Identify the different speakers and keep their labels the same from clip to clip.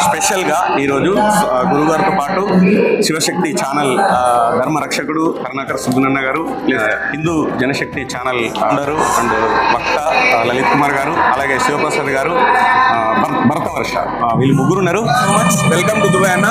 Speaker 1: స్పెషల్గా ఈరోజు గురుగారితో పాటు శివశక్తి ఛానల్ ధర్మ రక్షకుడు కరుణాకర సుబ్బనన్న గారు, హిందూ జనశక్తి ఛానల్ ఫౌండరు అండ్ వక్త లలిత్ కుమార్ గారు, అలాగే శివప్రసాద్ గారు, భరతవర్ష, వీళ్ళు ముగ్గురు ఉన్నారు. So much welcome to Dubai అన్న.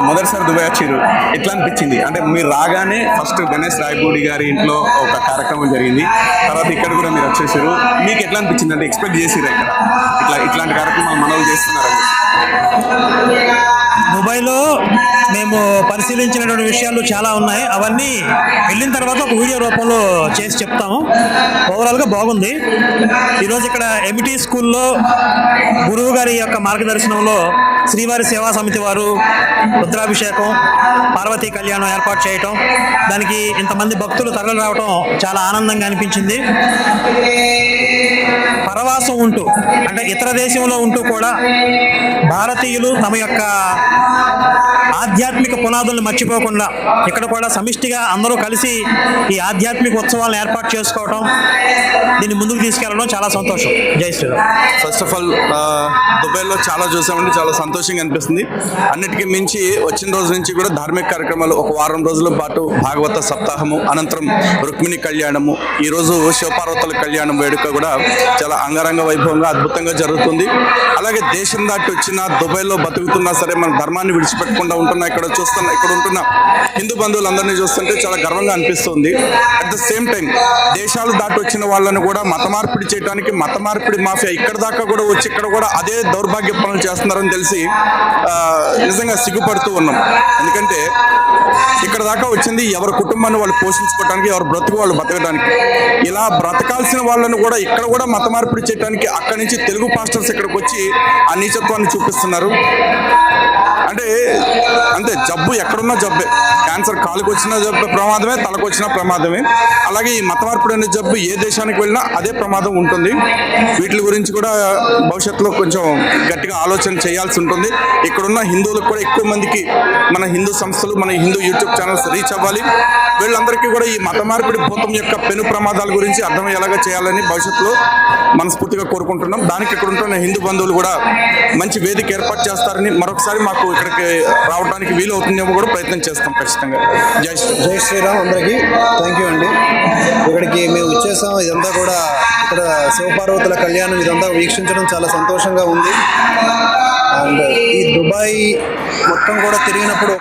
Speaker 1: మొదటిసారి దుబాయ్ వచ్చారు, ఎట్లా అనిపించింది? అంటే మీరు రాగానే ఫస్ట్ గణేష్ రాయపూడి గారి ఇంట్లో ఒక కార్యక్రమం జరిగింది, తర్వాత ఇక్కడ కూడా మీరు వచ్చేసారు. మీకు ఎట్లా అనిపించింది? అంటే ఎక్స్పెక్ట్ చేసిరా ఇక్కడ ఇట్లాంటి కార్యక్రమాలు మనలు చేస్తున్నారని?
Speaker 2: దుబాయ్లో మేము పరిశీలించినటువంటి విషయాలు చాలా ఉన్నాయి. అవన్నీ వెళ్ళిన తర్వాత ఒక వీడియో రూపంలో చేసి చెప్తాము. ఓవరాల్గా బాగుంది. ఈరోజు ఇక్కడ ఎంఈటీ స్కూల్లో గురువు గారి యొక్క మార్గదర్శనంలో శ్రీవారి సేవా సమితి వారు రుద్రాభిషేకం, పార్వతీ కళ్యాణం ఏర్పాటు చేయటం, దానికి ఇంతమంది భక్తులు తరలి రావటం చాలా ఆనందంగా అనిపించింది. పరవాసం ఉంటూ, అంటే ఇతర దేశంలో ఉంటూ కూడా భారతీయులు తమ యొక్క ఆధ్యాత్మిక పునాదులను మర్చిపోకుండా ఇక్కడ కూడా సమిష్టిగా అందరూ కలిసి ఈ ఆధ్యాత్మిక ఉత్సవాలను ఏర్పాటు చేసుకోవడం, దీన్ని ముందుకు తీసుకెళ్ళడం చాలా సంతోషం. జై శ్రీరామ్.
Speaker 3: ఫస్ట్ ఆఫ్ ఆల్ దుబాయ్లో చాలా చూసామంటే చాలా సంతోషంగా అనిపిస్తుంది. అన్నిటికీ మించి వచ్చిన రోజు నుంచి కూడా ధార్మిక కార్యక్రమాలు ఒక వారం రోజుల పాటు భాగవత సప్తాహము, అనంతరం రుక్మిణి కళ్యాణము, ఈరోజు శివపార్వతుల కళ్యాణం వేడుక కూడా చాలా అంగరంగ వైభవంగా అద్భుతంగా జరుగుతుంది. అలాగే దేశం దాటి వచ్చిన దుబాయ్లో బతుకుతున్నా సరే మన ధర్మాన్ని విడిచిపెట్టకుండా ఉంటున్నా ఇక్కడ ఉంటున్న హిందూ బంధువులందరినీ చూస్తుంటే చాలా గర్వంగా అనిపిస్తుంది. అట్ ద సేమ్ టైం దేశాలు దాటి వచ్చిన వాళ్ళని కూడా మత మార్పిడి చేయడానికి మత మార్పిడి మాఫియా ఇక్కడ దాకా కూడా వచ్చి ఇక్కడ కూడా అదే దౌర్భాగ్య పనులు చేస్తున్నారని తెలిసి నిజంగా సిగ్గుపడుతూ ఉన్నాం. ఎందుకంటే ఇక్కడ దాకా వచ్చింది ఎవరి కుటుంబాన్ని వాళ్ళు పోషించుకోవడానికి, ఎవరి బ్రతుకు వాళ్ళు బతకడానికి. ఇలా బ్రతకాల్సిన వాళ్ళని కూడా ఇక్కడ కూడా మత మార్పిడి చేయడానికి అక్కడి నుంచి తెలుగు పాస్టర్స్ ఇక్కడికి వచ్చి ఆ నీచత్వాన్ని చూపిస్తున్నారు. అంటే అంతే, జబ్బు ఎక్కడున్నా జబ్బే. క్యాన్సర్ కాలుకు వచ్చిన జబ్బు ప్రమాదమే, తలకు వచ్చిన ప్రమాదమే. అలాగే ఈ మత మార్పిడి అనే జబ్బు ఏ దేశానికి వెళ్ళినా అదే ప్రమాదం ఉంటుంది. వీటి గురించి కూడా భవిష్యత్తులో కొంచెం గట్టిగా ఆలోచన చేయాల్సి ఉంటుంది. ఇక్కడున్న హిందువులకు కూడా ఎక్కువ మందికి మన హిందూ సంస్థలు, మన హిందూ యూట్యూబ్ ఛానల్స్ రీచ్ అవ్వాలి. వీళ్ళందరికీ కూడా ఈ మత మార్పిడి భూతం యొక్క పెను ప్రమాదాల గురించి అర్థమయ్యేలాగా చేయాలని భవిష్యత్తులో మనస్ఫూర్తిగా కోరుకుంటున్నాం. దానికి ఇక్కడ ఉంటున్న హిందూ బంధువులు కూడా మంచి వేదిక ఏర్పాటు చేస్తారని, మరొకసారి మాకు ఇక్కడికి రావడానికి వీలు అవుతుందేమో కూడా ప్రయత్నం చేస్తాం ఖచ్చితంగా.
Speaker 4: జై శ్రీరామ్. అందరికీ థ్యాంక్ యూ అండి. ఇక్కడికి మేము వచ్చేసాం. ఇదంతా కూడా ఇక్కడ శివపార్వతుల కళ్యాణం ఇదంతా వీక్షించడం చాలా సంతోషంగా ఉంది. అండ్ ఈ దుబాయ్ మొత్తం కూడా తిరిగినప్పుడు